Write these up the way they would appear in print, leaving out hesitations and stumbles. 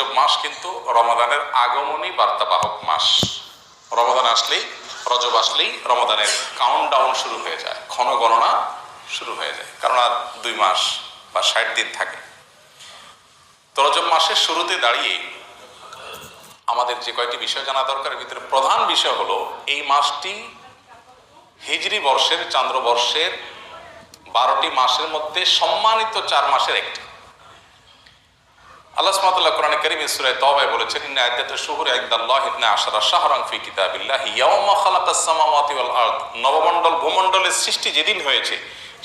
রজব মাস কিন্তু রমাদানের আগমনী বার্তাবাহক মাস। রমাদান আসলেই, রজব আসলেই রমাদানের কাউন্টডাউন শুরু হয়ে যায়, ক্ষণগণনা শুরু হয়ে যায়, কারণ আর 2 মাস বা 60 দিন থাকে। তো রজব মাসের শুরুতে দাঁড়িয়ে আমাদের যে কয়েকটি বিষয় জানা দরকার, ভিতরে প্রধান বিষয় হলো এই মাসটি হিজরি বর্ষের, চান্দ্রবর্ষের 12টি মাসের মধ্যে সম্মানিত 4 মাসের একটি। আল্লাহ সুবহানাহু ওয়া তাআলা কোরআনে কারীমে সূরা তাওবায় বলেছেন, ইন্না আইদ্দাতাশ শুহুরি ইনদাল্লাহি 12 শাহরান ফি কিতাবিল্লাহি ইয়াওমা খালাকাস সামাওয়াতি ওয়াল আরদ। নবমণ্ডল ভূমণ্ডলের সৃষ্টি যেদিন হয়েছে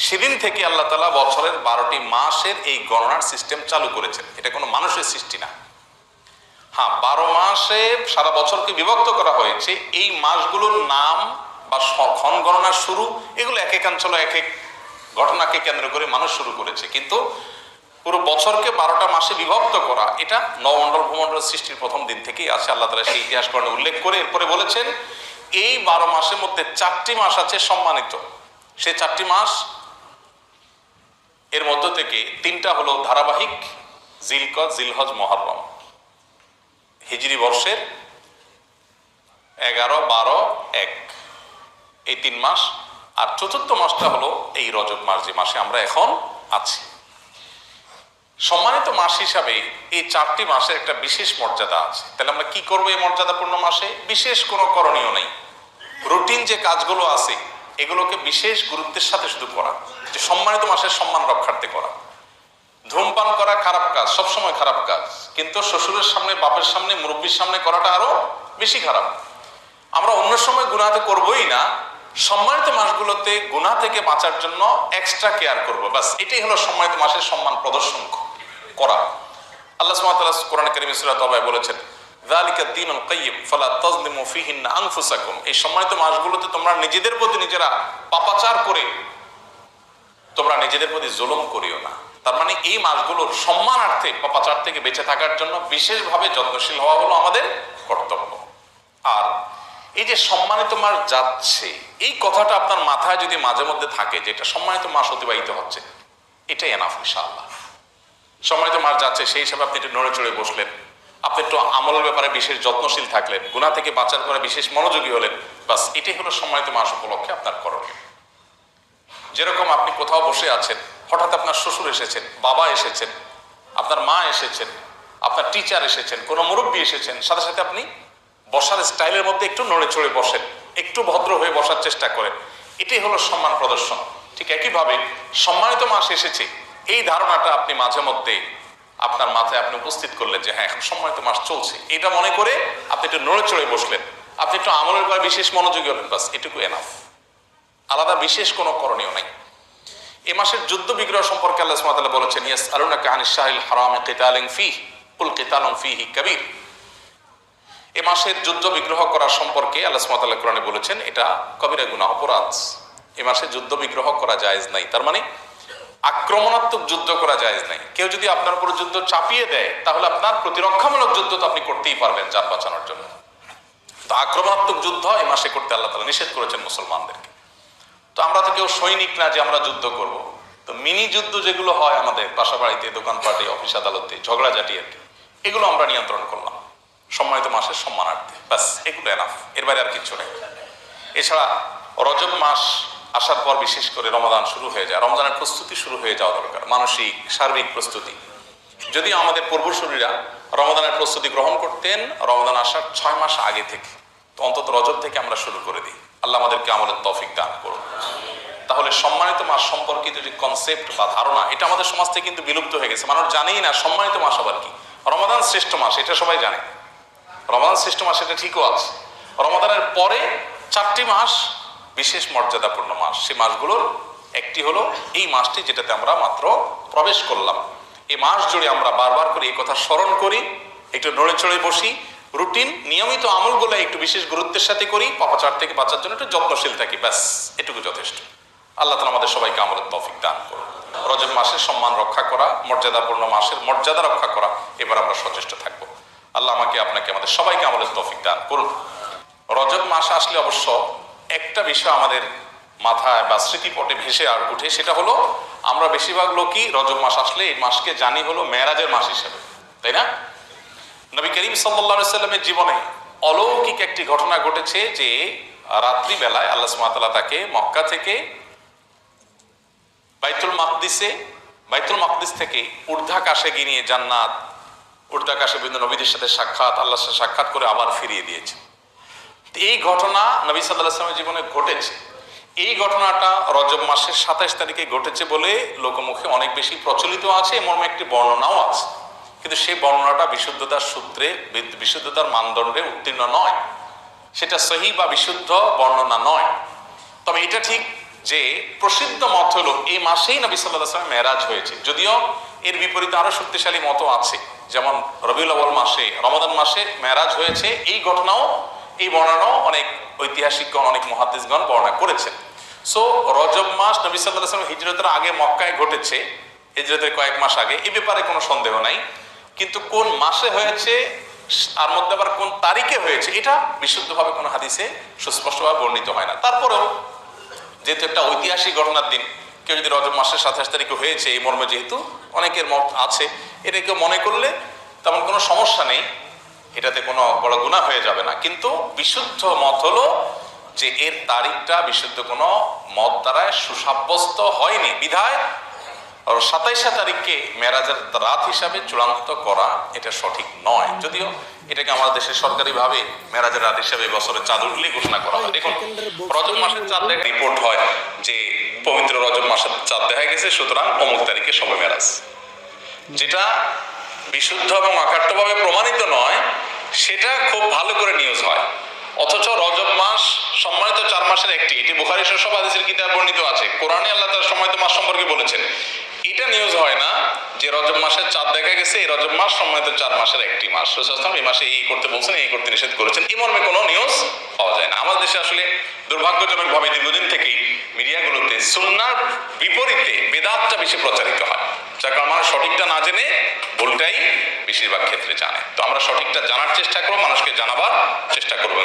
সেদিন থেকে আল্লাহ তাআলা বছরের 12টি মাসের এই গণনার সিস্টেম চালু করেছেন। এটা কোনো মানুষের সৃষ্টি না। হ্যাঁ, 12 মাসে সারা বছরকে বিভক্ত করা হয়েছে। এই মাসগুলোর নাম বা ক্ষণ গণনার শুরু এগুলো এক একাঞ্চল এক এক ঘটনাকে কেন্দ্র করে মানুষ শুরু করেছে, কিন্তু পুরো বছরকে 12টা মাসে বিভক্ত করা এটা নবমণ্ডল ভূমণ্ডল সৃষ্টির প্রথম দিন থেকেই আছে। আল্লাহ তাআলা সেই ইতিহাস কারণে উল্লেখ করে এরপরে বলেছেন এই 12 মাসের মধ্যে 4টি মাস আছে সম্মানিত। সেই 4টি মাস এর মধ্য থেকে 3টা হলো ধারাবাহিক, জিলকদ, জিলহজ, মুহররম, হিজরি বর্ষের 11, 12, 1 এই 3 মাস। আর চতুর্থ মাসটা হলো এই রজব মাস, যে মাসে আমরা এখন আছি। সম্মানিত মাস হিসাবে এই 4টি মাসের একটা বিশেষ মর্যাদা আছে। তাহলে আমরা কি করবো এই মর্যাদাপূর্ণ মাসে? বিশেষ কোনো করণীয় নেই, রুটিন যে কাজগুলো আছে এগুলোকে বিশেষ গুরুত্বের সাথে শুধু করা, যে সম্মানিত মাসের সম্মান রক্ষার্থে করা। ধূমপান করা খারাপ কাজ, সবসময় খারাপ কাজ, কিন্তু শ্বশুরের সামনে, বাপের সামনে, মুরব্বীর সামনে করাটা আরো বেশি খারাপ। আমরা অন্য সময় গুনাহ তো করবোই না, সম্মানিত মাসগুলোতে গুনাহ থেকে বাঁচার জন্য এক্সট্রা কেয়ার করব। বাস এটাই হলো সম্মানিত মাসের সম্মান প্রদর্শন করা। আল্লাহ সুবহানাহু ওয়া তাআলা কোরআনে কারীমে সূরা তাওবায় বলেছেন, যালিকা দ্বীনুল কাইয়্যিম ফালা তাযলিমু ফীহিন্না আনফুসাকুম। এই সম্মানিত মাসগুলোতে তোমরা নিজেদের প্রতি নিজেরা পাপাচার করে তোমরা নিজেদের প্রতি জুলুম করিও না। তার মানে এই মাসগুলোর সম্মানার্থে পাপাচার থেকে বেঁচে থাকার জন্য বিশেষভাবে যত্নশীল হওয়া হলো আমাদের কর্তব্য। আর এই যে সম্মানিত মাস যাচ্ছে, এই কথাটা আপনার মাথায় যদি মাঝে মধ্যে থাকে যে এটা সম্মানিত মাস অতিবাহিত হচ্ছে, এটাই এনাফ ইনশাআল্লাহ। সম্মানিত মাস যাচ্ছে সেই হিসাবে আপনি একটু নড়ে চড়ে বসলেন, আপনি একটু আমলের ব্যাপারে বিশেষ যত্নশীল থাকলেন, গুনাহ থেকে বাঁচার করে বিশেষ মনোযোগী হলেন, বাস এটাই হলো সম্মানিত মাস উপলক্ষে আপনার করণীয়। যেরকম আপনি কোথাও বসে আছেন, হঠাৎ আপনার শ্বশুর এসেছেন, বাবা এসেছেন, আপনার মা এসেছেন, আপনার টিচার এসেছেন, কোনো মুরব্বী এসেছেন, সাথে সাথে আপনি বসার স্টাইলের মধ্যে একটু নড়ে চড়ে বসেন, একটু ভদ্র হয়ে বসার চেষ্টা করেন, এটাই হলো সম্মান প্রদর্শন। ঠিক একইভাবে সম্মানিত মাস এসেছে এই ধারণাটা আপনি মাঝে মধ্যে আপনার মাথায় আপনি উপস্থিত করলেন যে হ্যাঁ এখন সম্মানিত মাস চলছে, এটা মনে করে আপনি একটু নড়ে চড়ে বসলেন, আপনি একটু আমলের করে বিশেষ মনোযোগী হলেন, বাস এটুকু এনাফ। আলাদা বিশেষ কোনো করণীয় নাই। এই মাসের যুদ্ধ বিগ্রহ সম্পর্কে আল্লাহ সুবহানাহু ওয়া তাআলা বলেছেন, ইয়াসআলুনাকা আনিশ শাহরিল হারামি কিতালিন ফীহি কুল কিতালুন ফীহি কাবীর। এই মাসের যুদ্ধ বিগ্রহ করা সম্পর্কে আল্লাহ সুবহানাহু ওয়া তাআলা কোরআনে বলেছেন এটা কবিরা গুনাহ, অপরাধ। এই মাসে যুদ্ধ বিগ্রহ করা জায়েজ নাই। তার মানে আক্রমণাত্মক যুদ্ধ করা জায়েজ নাই। কেউ যদি আপনার উপর যুদ্ধ চাপিয়ে দেয় তাহলে আপনার প্রতিরক্ষামূলক যুদ্ধ তো আপনি করতেই পারবেন যান বাঁচানোর জন্য। তো আক্রমণাত্মক যুদ্ধ এই মাসে করতে আল্লাহ তাআলা নিষেধ করেছেন মুসলমানদেরকে। তো আমরা তো কেউ সৈনিক না যে আমরা যুদ্ধ করব। তো মিনি যুদ্ধ যেগুলো হয় আমাদের বাসা বাড়িতে, দোকানপাটে, অফিস আদালতে, ঝগড়াঝাটি আর কি, এগুলো আমরা নিয়ন্ত্রণ করলাম সম্মানিত মাসের সম্মানার্থে, বাস এগুলো এনাফ, এর বাইরে আর কিছু নেই। এছাড়া রজব মাস আসার পর বিশেষ করে রমাদান শুরু হয়ে যায়, রমজানের প্রস্তুতি শুরু হয়ে যাওয়া দরকার, মানসিক সার্বিক প্রস্তুতি। যদিও আমাদের পূর্বসূরীরা রমাদানের প্রস্তুতি গ্রহণ করতেন রমাদান আসার 6 মাস আগে থেকে, তো অন্তত রজব থেকে আমরা শুরু করে দিই। আল্লাহ আমাদেরকে আমলের তৌফিক দান করুন। তাহলে সম্মানিত মাস সম্পর্কিত যে কনসেপ্ট বা ধারণা, এটা আমাদের সমাজ থেকে কিন্তু বিলুপ্ত হয়ে গেছে। মানুষ জানেই না সম্মানিত মাস আবার কি। রমাদান শ্রেষ্ঠ মাস এটা সবাই জানে, রমাদান শ্রেষ্ঠ মাস এটা ঠিকও আছে। রমাদানের পরে 4টি মাস বিশেষ মর্যাদাপূর্ণ মাস। সেই মাসগুলোর একটি হলো এই মাসটি যেটাতে আমরা মাত্র প্রবেশ করলাম। এই মাস জুড়ে আমরা বারবার করে এই কথা স্মরণ করি, একটু নড়ে চড়ে বসি, রুটিন নিয়মিত আমলগুলো একটু বিশেষ গুরুত্বের সাথে করি, পাপাচার থেকে বাঁচার জন্য একটু যত্নশীল থাকি, ব্যাস এটুকু যথেষ্ট। আল্লাহ তাআলা আমাদের সবাইকে আমলের তৌফিক দান করুন। রজব মাসের সম্মান রক্ষা করা, মর্যাদাপূর্ণ মাসের মর্যাদা রক্ষা করা, এবার আমরা সচেষ্ট থাকবো। আল্লাহ আমাকে আপনাকে আমাদের সবাইকে আমলের তৌফিক দান করুন। রজব মাস আসলে অবশ্য একটা বিষয় আমাদের মাথায় বা স্মৃতিপটে ভেসে আর উঠে, সেটা হলো আমরা বেশিরভাগ লোকই রজব মাস আসলে এই মাসকে জানি হলো মেরাজের মাস হিসেবে, তাই না? নবী করিম সাল্লাল্লাহু আলাইহি সাল্লামের জীবনে অলৌকিক একটি ঘটনা ঘটেছে যে রাত্রিবেলায় আল্লাহ সুবহানাহু ওয়া তাআলা তাকে মক্কা থেকে বাইতুল মাকদিস থেকে ঊর্ধ্বাকাশে গিয়ে নিয়ে জান্নাত, ঊর্ধ্বাকাশে বিভিন্ন নবীদের সাথে সাক্ষাৎ, আল্লাহর সাথে সাক্ষাৎ করে আবার ফিরিয়ে দিয়েছে। এই ঘটনা নবী সাল্লাল্লাহু আলাইহি ওয়াসাল্লামের জীবনে ঘটেছে। এই ঘটনাটা রজব মাসের 27 তারিখে ঘটেছে বলে লোকমুখে অনেক বেশি প্রচলিত আছে, এমন একটি বর্ণনাও আছে, কিন্তু সেই বর্ণনাটা বিশুদ্ধতার সূত্রে, বিশুদ্ধতার মানদণ্ডে উত্তীর্ণ নয়, সেটা সহিহ বা বিশুদ্ধ বর্ণনা নয়। তবে এটা ঠিক যে প্রসিদ্ধ মত হলো এই মাসেই নবী সাল্লাল্লাহু আলাইহি ওয়াসাল্লাম মেরাজ হয়েছে, যদিও এর বিপরীতে আরো শক্তিশালী মত আছে, যেমন রবিউল আউয়াল মাসে, রমাদান মাসে মেরাজ হয়েছে। এই ঘটনাও, এই বর্ণনাও অনেক ঐতিহাসিকগণ, অনেক মুহাদ্দিসগণ বর্ণনা করেছেন। সো রজব মাস নবী সাল্লাল্লাহু আলাইহি ওয়াসাল্লাম হিজরতের আগে মক্কায় ঘটেছে, হিজরতের কয়েক মাস আগে, এই ব্যাপারে কোনো সন্দেহ নাই। কিন্তু কোন মাসে হয়েছে, আর মধ্যে আবার কোন তারিখে হয়েছে, এটা বিশুদ্ধভাবে কোনো হাদিসে সুস্পষ্টভাবে বর্ণিত হয় না। তারপরেও যেহেতু একটা ঐতিহাসিক ঘটনার দিন, কেউ যদি রজব মাসের 27 তারিখে হয়েছে এই মর্মে যেহেতু অনেকের মত আছে, এটা কেউ মনে করলে তেমন কোনো সমস্যা নেই, এটাতে কোনো বড় গুনাহ হয়ে যাবে না। কিন্তু বিশুদ্ধ মত হলো যে এর তারিখটা বিশুদ্ধ কোনো মত দ্বারা সুসাব্যস্ত হয়নি, বিধায় 27 তারিখকে মেরাজের রাত হিসাবে চূড়ান্ত করা এটা সঠিক নয়। যদিও এটাকে আমাদের দেশের সরকারিভাবে মেরাজের রাত হিসাবে বছরের চাঁদ উঠলেই ঘোষণা করা হয়। দেখুন, রজব মাসের চাঁদ দেখা রিপোর্ট হয় যে পবিত্র রজব মাসের চাঁদ দেখা গেছে, সুতরাং অমুক তারিখে সবে মেরাজ, যেটা বিশুদ্ধ এবং অকাট্যভাবে প্রমাণিত নয়, সেটা খুব ভালো করে নিউজ হয়। অথচ রজব মাস সম্মানিত 4 মাসের একটি, এটি বুখারী সব হাদিসের কিতাবে বর্ণিত আছে, কোরআনে আল্লাহ তাআলা সম্মানিত মাস সম্পর্কে বলেছেন। এটা নিউজ হয় না যে রজব মাসের চাঁদ দেখা গেছে, এই রজব মাস সম্মানিত 4 মাসের একটি মাস, রাসূল সাল্লাল্লাহু আলাইহি ওয়াসাল্লাম এই মাসে এই করতে বলছেন, এই করতে নিষেধ করেছেন, এই মর্মে কোনো নিউজ পাওয়া যায় না। আমাদের দেশে আসলে দুর্ভাগ্যজনকভাবে দীর্ঘদিন থেকেই মিডিয়াগুলোতে সুন্নাহর বিপরীতে বেদাতটা বেশি প্রচারিত হয়, যার কারণে মানুষ সঠিকটা না জেনে ভুলটাই বেশিরভাগ ক্ষেত্রে জানে। তো আমরা সঠিকটা জানার চেষ্টা করবো, মানুষকে জানাবার চেষ্টা করবো।